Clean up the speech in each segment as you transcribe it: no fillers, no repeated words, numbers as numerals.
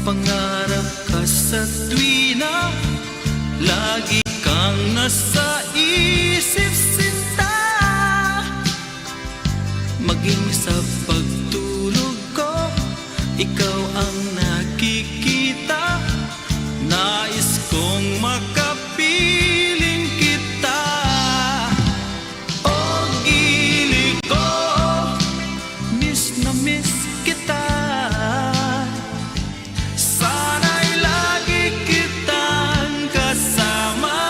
Pangarap ka sa tuwina, lagi kang nasa isip, sinta. Maging sa pagtulog ko, ikaw ang nakikita. Nais kong makapiling kita. O gili ko, miss na miss kita. Sana'y lagi kitang kasama.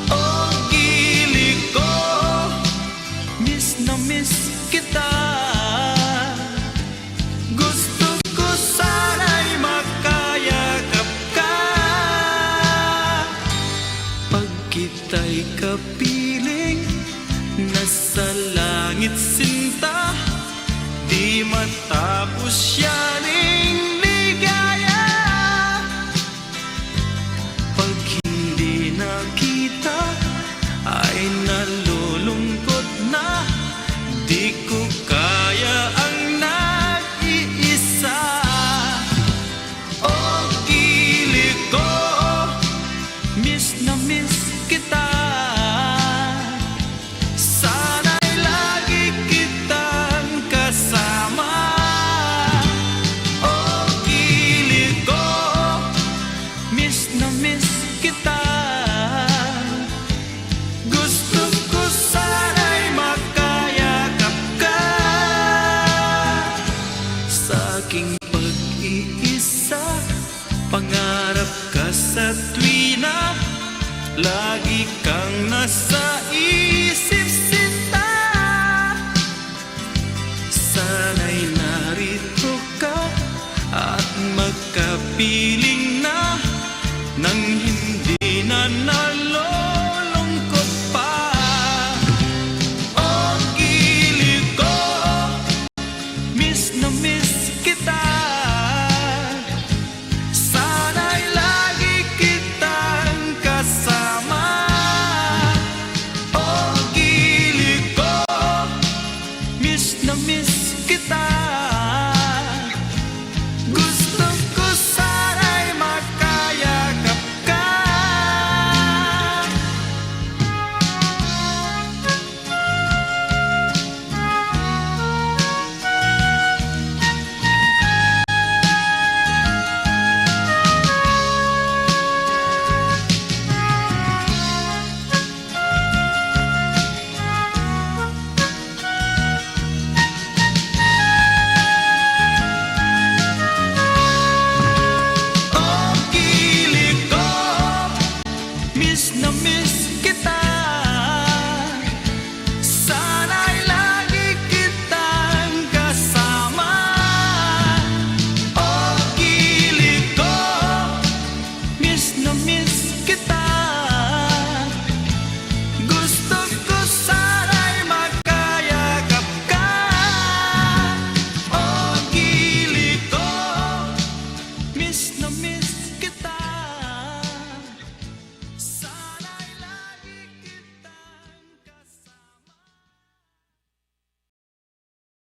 O gili ko, miss na miss kita. Gusto ko sana'y makayakap ka. Pag kita'y kapiling, nasa langit sinta. Di matapos yaning ligaya. Pag hindi nakita, ay nalulungkot na. Di ko kaya ang nag-iisa. O gili ko, miss na miss kita. Sana'y lagi kitang kasama. O gili ko, miss na miss kita. Gusto ko sana'y makayakap ka. Sa aking pag-iisa, pangarap ka sa tuwina, lagi kang nasa